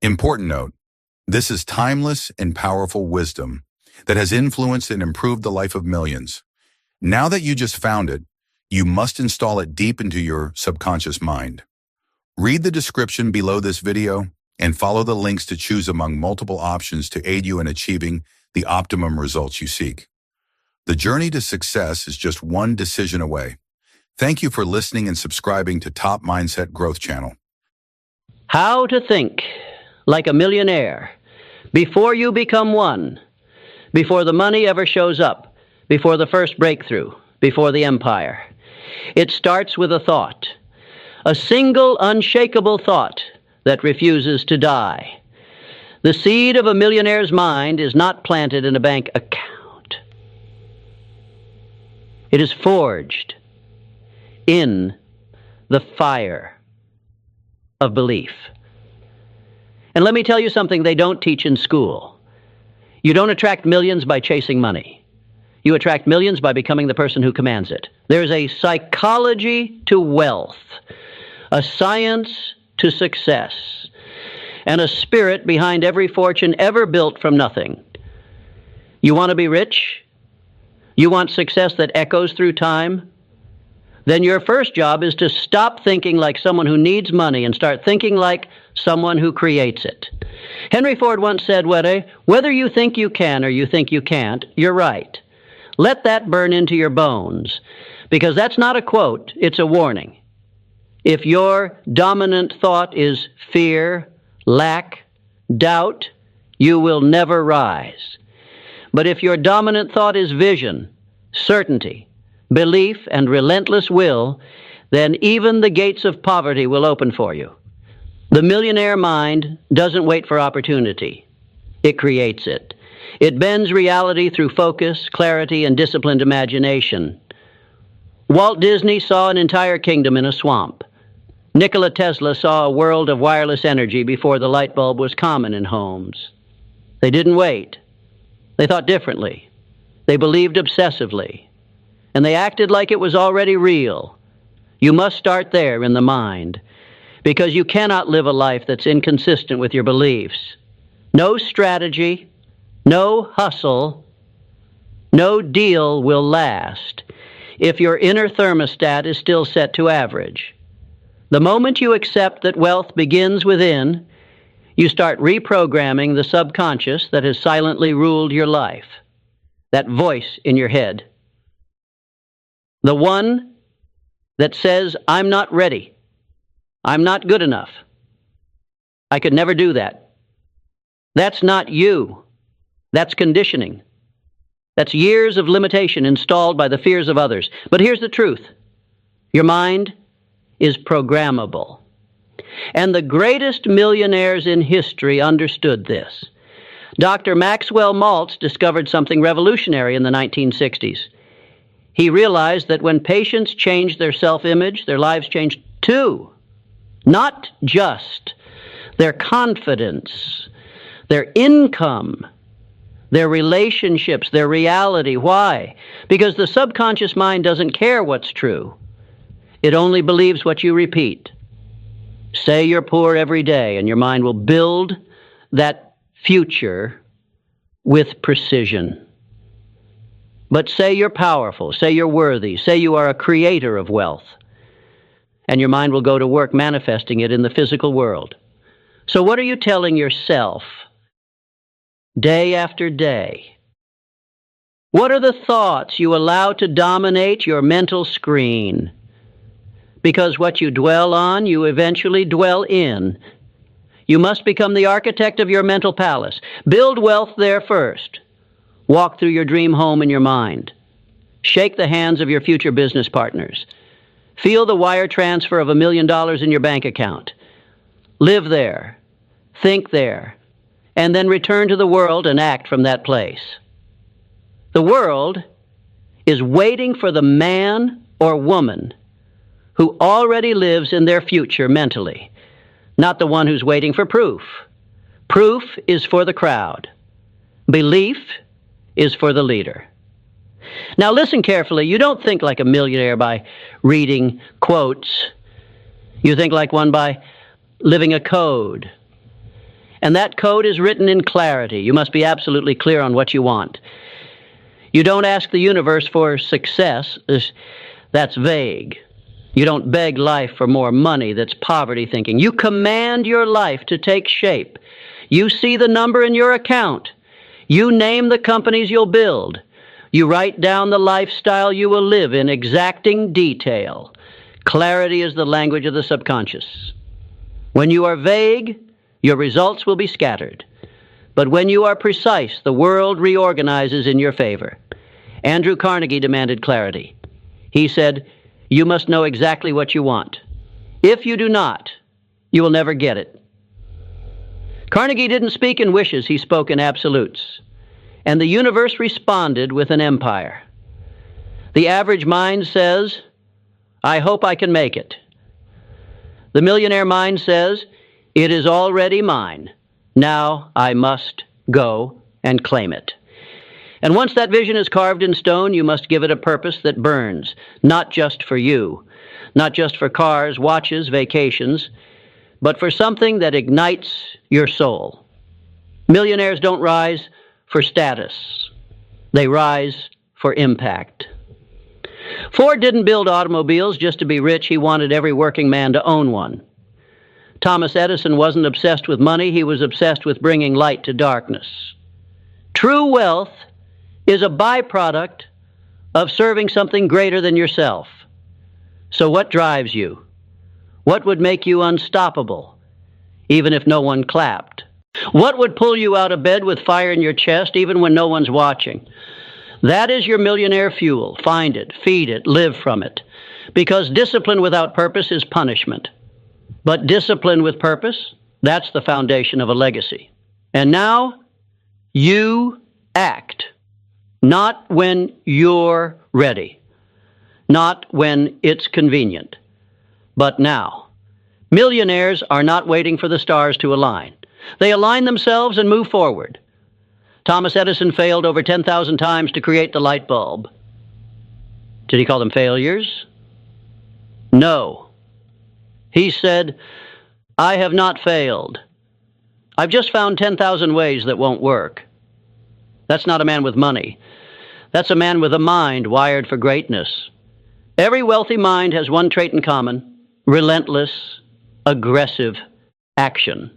Important note, this is timeless and powerful wisdom that has influenced and improved the life of millions. Now that you just found it, you must install it deep into your subconscious mind. Read the description below this video and follow the links to choose among multiple options to aid you in achieving the optimum results you seek. The journey to success is just one decision away. Thank you for listening and subscribing to Top Mindset Growth Channel. How to think like a millionaire before you become one, before the money ever shows up, before the first breakthrough, before the empire. It starts with a thought, a single unshakable thought that refuses to die. The seed of a millionaire's mind is not planted in a bank account. It is forged in the fire of belief. And let me tell you something they don't teach in school. You don't attract millions by chasing money. You attract millions by becoming the person who commands it. There's a psychology to wealth, a science to success, and a spirit behind every fortune ever built from nothing. You want to be rich? You want success that echoes through time? Then your first job is to stop thinking like someone who needs money and start thinking like someone who creates it. Henry Ford once said, whether you think you can or you think you can't, you're right. Let that burn into your bones, because that's not a quote, it's a warning. If your dominant thought is fear, lack, doubt, you will never rise. But if your dominant thought is vision, certainty, belief, and relentless will, then even the gates of poverty will open for you. The millionaire mind doesn't wait for opportunity. It creates it. It bends reality through focus, clarity, and disciplined imagination. Walt Disney saw an entire kingdom in a swamp. Nikola Tesla saw a world of wireless energy before the light bulb was common in homes. They didn't wait. They thought differently. They believed obsessively. And they acted like it was already real. You must start there in the mind, because you cannot live a life that's inconsistent with your beliefs. No strategy, no hustle, no deal will last if your inner thermostat is still set to average. The moment you accept that wealth begins within, you start reprogramming the subconscious that has silently ruled your life, that voice in your head. The one that says, I'm not ready. I'm not good enough. I could never do that. That's not you. That's conditioning. That's years of limitation installed by the fears of others. But here's the truth. Your mind is programmable. And the greatest millionaires in history understood this. Dr. Maxwell Maltz discovered something revolutionary in the 1960s. He realized that when patients changed their self-image, their lives changed too. Not just their confidence, their income, their relationships, their reality. Why? Because the subconscious mind doesn't care what's true. It only believes what you repeat. Say you're poor every day, and your mind will build that future with precision. But say you're powerful, say you're worthy, say you are a creator of wealth, and your mind will go to work manifesting it in the physical world. So what are you telling yourself day after day? What are the thoughts you allow to dominate your mental screen? Because what you dwell on, you eventually dwell in. You must become the architect of your mental palace. Build wealth there first. Walk through your dream home in your mind. Shake the hands of your future business partners. Feel the wire transfer of $1 million in your bank account. Live there. Think there. And then return to the world and act from that place. The world is waiting for the man or woman who already lives in their future mentally, not the one who's waiting for proof. Proof is for the crowd. Belief is for the leader. Now listen carefully. You don't think like a millionaire by reading quotes. You think like one by living a code. And that code is written in clarity. You must be absolutely clear on what you want. You don't ask the universe for success. That's vague. You don't beg life for more money. That's poverty thinking. You command your life to take shape. You see the number in your account. You name the companies you'll build. You write down the lifestyle you will live in exacting detail. Clarity is the language of the subconscious. When you are vague, your results will be scattered. But when you are precise, the world reorganizes in your favor. Andrew Carnegie demanded clarity. He said, "You must know exactly what you want. If you do not, you will never get it." Carnegie didn't speak in wishes, he spoke in absolutes. And the universe responded with an empire. The average mind says, "I hope I can make it." The millionaire mind says, "It is already mine. Now I must go and claim it." And once that vision is carved in stone, you must give it a purpose that burns, not just for you, not just for cars, watches, vacations, but for something that ignites your soul. Millionaires don't rise for status. They rise for impact. Ford didn't build automobiles just to be rich. He wanted every working man to own one. Thomas Edison wasn't obsessed with money. He was obsessed with bringing light to darkness. True wealth is a byproduct of serving something greater than yourself. So what drives you? What would make you unstoppable, even if no one clapped? What would pull you out of bed with fire in your chest, even when no one's watching? That is your millionaire fuel. Find it, feed it, live from it. Because discipline without purpose is punishment. But discipline with purpose, that's the foundation of a legacy. And now, you act. Not when you're ready. Not when it's convenient. But now. Millionaires are not waiting for the stars to align. They align themselves and move forward. Thomas Edison failed over 10,000 times to create the light bulb. Did he call them failures? No. He said, "I have not failed. I've just found 10,000 ways that won't work." That's not a man with money. That's a man with a mind wired for greatness. Every wealthy mind has one trait in common: relentless, aggressive action.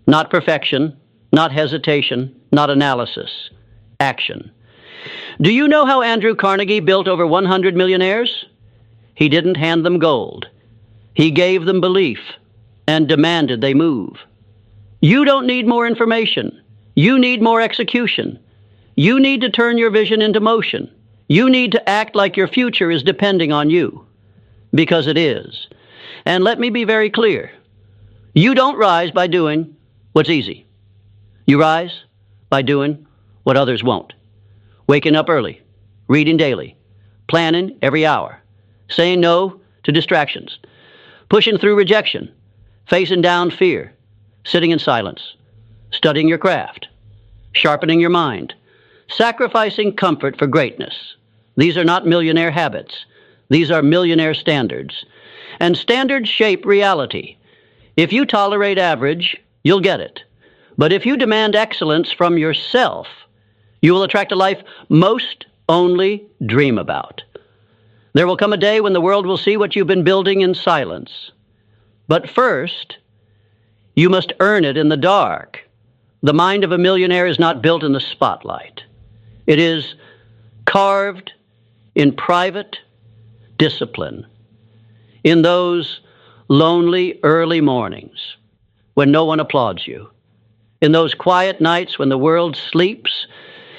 Not perfection, not hesitation, not analysis. Action. Do you know how Andrew Carnegie built over 100 millionaires? He didn't hand them gold. He gave them belief and demanded they move. You don't need more information. You need more execution. You need to turn your vision into motion. You need to act like your future is depending on you, because it is. And let me be very clear. You don't rise by doing what's easy. You rise by doing what others won't. Waking up early, reading daily, planning every hour, saying no to distractions, pushing through rejection, facing down fear, sitting in silence, studying your craft, sharpening your mind, sacrificing comfort for greatness. These are not millionaire habits. These are millionaire standards. And standards shape reality. If you tolerate average, you'll get it. But if you demand excellence from yourself, you will attract a life most only dream about. There will come a day when the world will see what you've been building in silence. But first, you must earn it in the dark. The mind of a millionaire is not built in the spotlight. It is carved in private discipline, in those lonely early mornings when no one applauds you, in those quiet nights when the world sleeps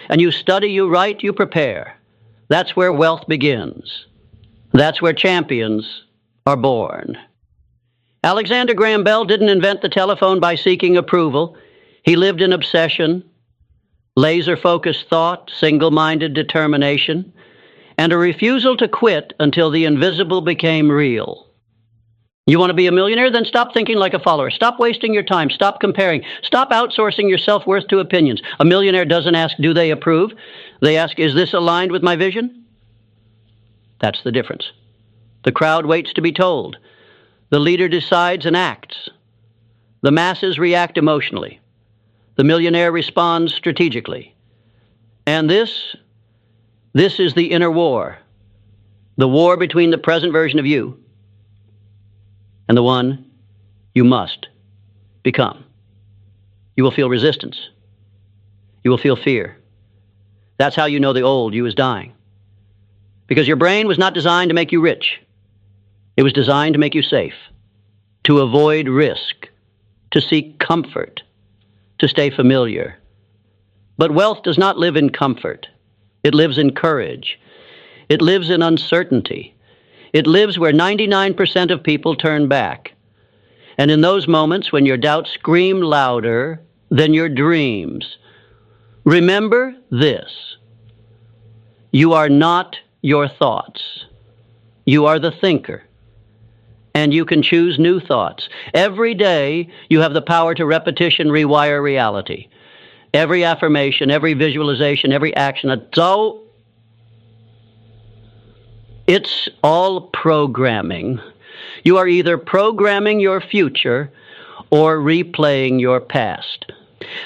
and you study, you write, you prepare. That's where wealth begins. That's where champions are born. Alexander Graham Bell didn't invent the telephone by seeking approval. He lived in obsession, laser-focused thought, single-minded determination, and a refusal to quit until the invisible became real. You want to be a millionaire? Then stop thinking like a follower. Stop wasting your time. Stop comparing. Stop outsourcing your self-worth to opinions. A millionaire doesn't ask, do they approve? They ask, is this aligned with my vision? That's the difference. The crowd waits to be told. The leader decides and acts. The masses react emotionally. The millionaire responds strategically. And this is the inner war, the war between the present version of you and the one you must become. You will feel resistance. You will feel fear. That's how you know the old you is dying. Because your brain was not designed to make you rich. It was designed to make you safe, to avoid risk, to seek comfort, to stay familiar. But wealth does not live in comfort. It lives in courage. It lives in uncertainty. It lives where 99% of people turn back. And in those moments when your doubts scream louder than your dreams, remember this: you are not your thoughts. You are the thinker. And you can choose new thoughts. Every day, you have the power to repetition rewire reality. Every affirmation, every visualization, every action. It's all programming. You are either programming your future or replaying your past.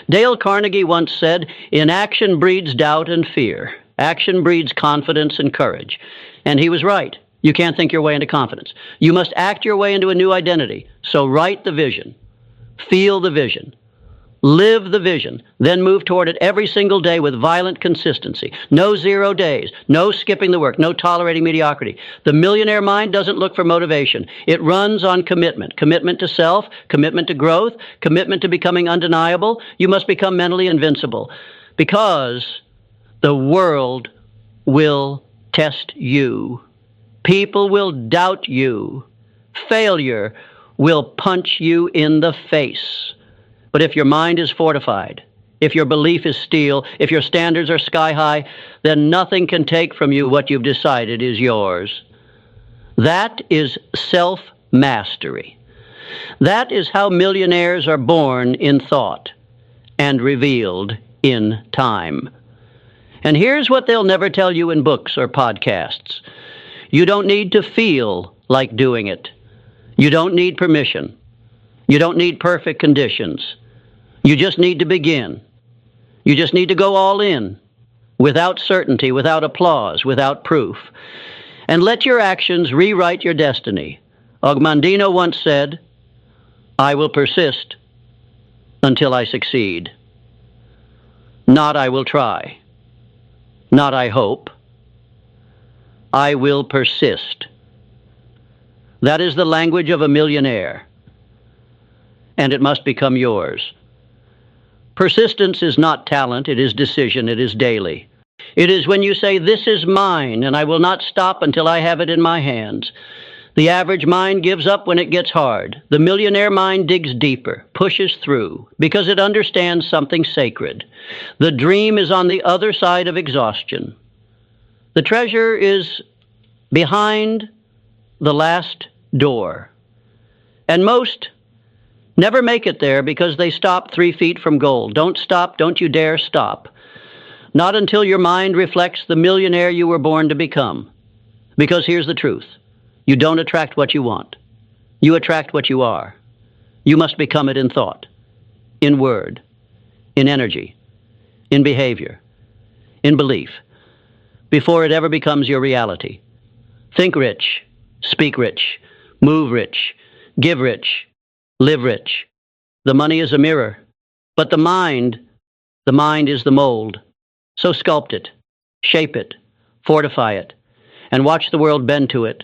Dale Carnegie once said, "Inaction breeds doubt and fear. Action breeds confidence and courage." And he was right. You can't think your way into confidence. You must act your way into a new identity. So write the vision, feel the vision, live the vision, then move toward it every single day with violent consistency. No 0 days, no skipping the work, no tolerating mediocrity. The millionaire mind doesn't look for motivation. It runs on commitment. Commitment to self, commitment to growth, commitment to becoming undeniable. You must become mentally invincible because the world will test you. People will doubt you. Failure will punch you in the face. But if your mind is fortified, if your belief is steel, if your standards are sky high, then nothing can take from you what you've decided is yours. That is self-mastery. That is how millionaires are born in thought and revealed in time. And here's what they'll never tell you in books or podcasts. You don't need to feel like doing it. You don't need permission. You don't need perfect conditions. You just need to begin. You just need to go all in, without certainty, without applause, without proof. And let your actions rewrite your destiny. Ogmandino once said, "I will persist until I succeed. Not I will try. Not I hope. I will persist." That is the language of a millionaire, and it must become yours. Persistence is not talent, it is decision, it is daily. It is when you say, "This is mine, and I will not stop until I have it in my hands." The average mind gives up when it gets hard. The millionaire mind digs deeper, pushes through, because it understands something sacred. The dream is on the other side of exhaustion. The treasure is behind the last door. And most never make it there because they stop 3 feet from goal. Don't stop, don't you dare stop. Not until your mind reflects the millionaire you were born to become. Because here's the truth. You don't attract what you want. You attract what you are. You must become it in thought, in word, in energy, in behavior, in belief, before it ever becomes your reality. Think rich, speak rich, move rich, give rich, live rich. The money is a mirror, but the mind is the mold. So sculpt it, shape it, fortify it, and watch the world bend to it.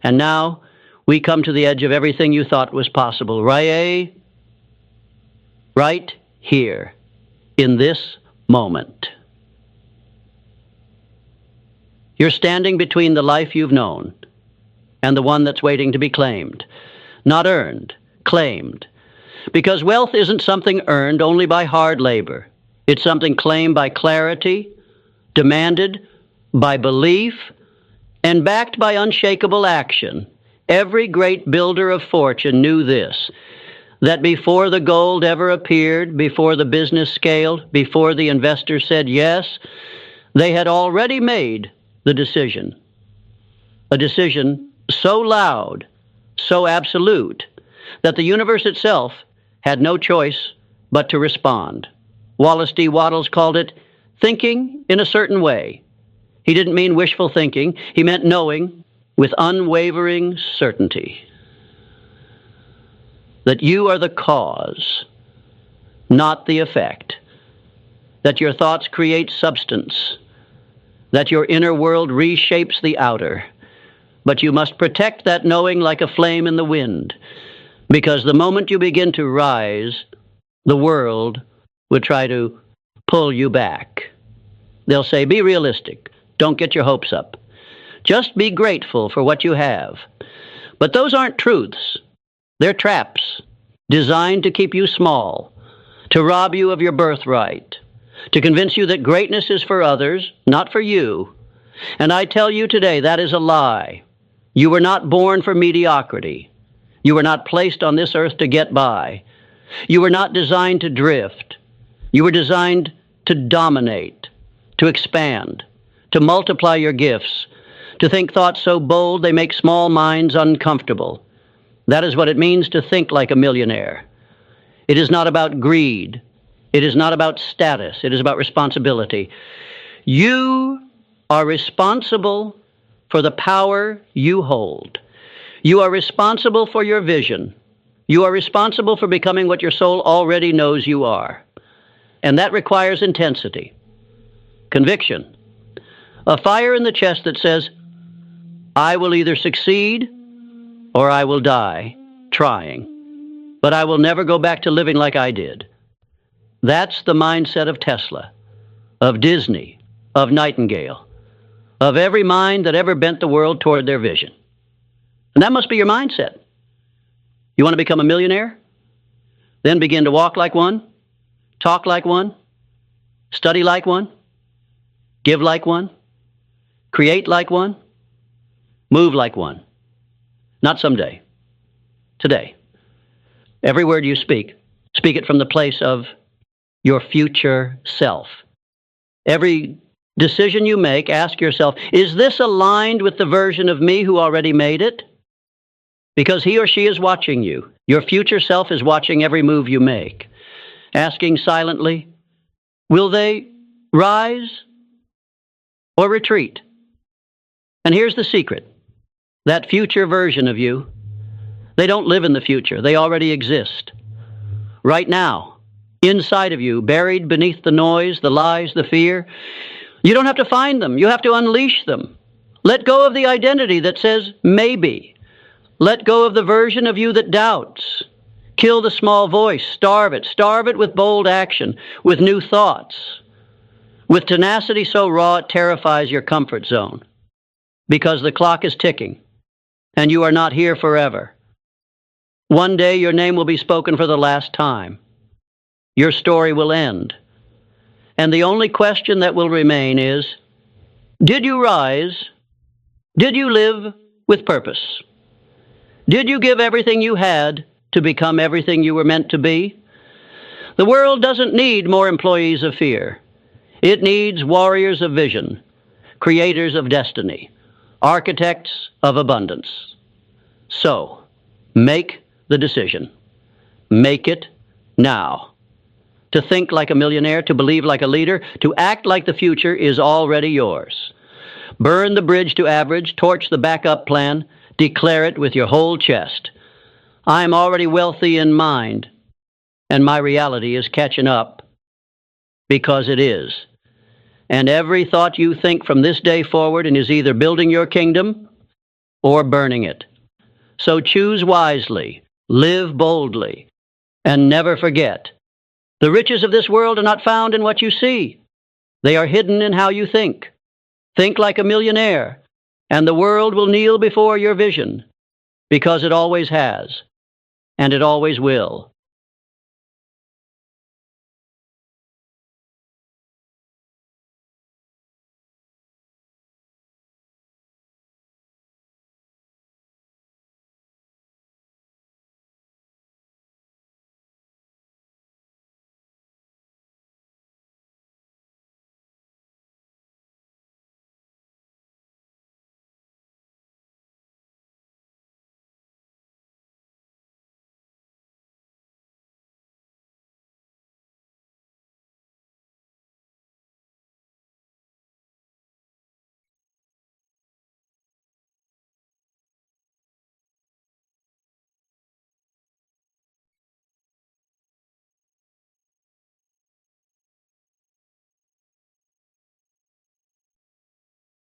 And now we come to the edge of everything you thought was possible. Right here, in this moment. You're standing between the life you've known and the one that's waiting to be claimed. Not earned, claimed. Because wealth isn't something earned only by hard labor. It's something claimed by clarity, demanded by belief, and backed by unshakable action. Every great builder of fortune knew this, that before the gold ever appeared, before the business scaled, before the investor said yes, they had already made the decision. A decision so loud, so absolute, that the universe itself had no choice but to respond. Wallace D. Wattles called it thinking in a certain way. He didn't mean wishful thinking. He meant knowing with unwavering certainty that you are the cause, not the effect, that your thoughts create substance, that your inner world reshapes the outer. But you must protect that knowing like a flame in the wind, because the moment you begin to rise, the world will try to pull you back. They'll say, be realistic. Don't get your hopes up. Just be grateful for what you have. But those aren't truths. They're traps designed to keep you small, to rob you of your birthright, to convince you that greatness is for others, not for you. And I tell you today, that is a lie. You were not born for mediocrity. You were not placed on this earth to get by. You were not designed to drift. You were designed to dominate, to expand, to multiply your gifts, to think thoughts so bold they make small minds uncomfortable. That is what it means to think like a millionaire. It is not about greed. It is not about status. It is about responsibility. You are responsible for the power you hold. You are responsible for your vision. You are responsible for becoming what your soul already knows you are. And that requires intensity, conviction, a fire in the chest that says, I will either succeed or I will die trying, but I will never go back to living like I did. That's the mindset of Tesla, of Disney, of Nightingale, of every mind that ever bent the world toward their vision. And that must be your mindset. You want to become a millionaire? Then begin to walk like one, talk like one, study like one, give like one, create like one, move like one. Not someday, today. Every word you speak, speak it from the place of your future self. Every decision you make, ask yourself, is this aligned with the version of me who already made it? Because he or she is watching you. Your future self is watching every move you make. Asking silently, will they rise or retreat? And here's the secret. That future version of you, they don't live in the future. They already exist. Right now, inside of you, buried beneath the noise, the lies, the fear. You don't have to find them. You have to unleash them. Let go of the identity that says maybe. Let go of the version of you that doubts. Kill the small voice. Starve it with bold action, with new thoughts, with tenacity so raw it terrifies your comfort zone. Because the clock is ticking, and you are not here forever. One day your name will be spoken for the last time. Your story will end. And the only question that will remain is, did you rise? Did you live with purpose? Did you give everything you had to become everything you were meant to be? The world doesn't need more employees of fear. It needs warriors of vision, creators of destiny, architects of abundance. So, make the decision. Make it now. To think like a millionaire, to believe like a leader, to act like the future is already yours. Burn the bridge to average, torch the backup plan, declare it with your whole chest. I am already wealthy in mind, and my reality is catching up, because it is. And every thought you think from this day forward is either building your kingdom or burning it. So choose wisely, live boldly, and never forget, the riches of this world are not found in what you see. They are hidden in how you think. Think like a millionaire, and the world will kneel before your vision, because it always has, and it always will.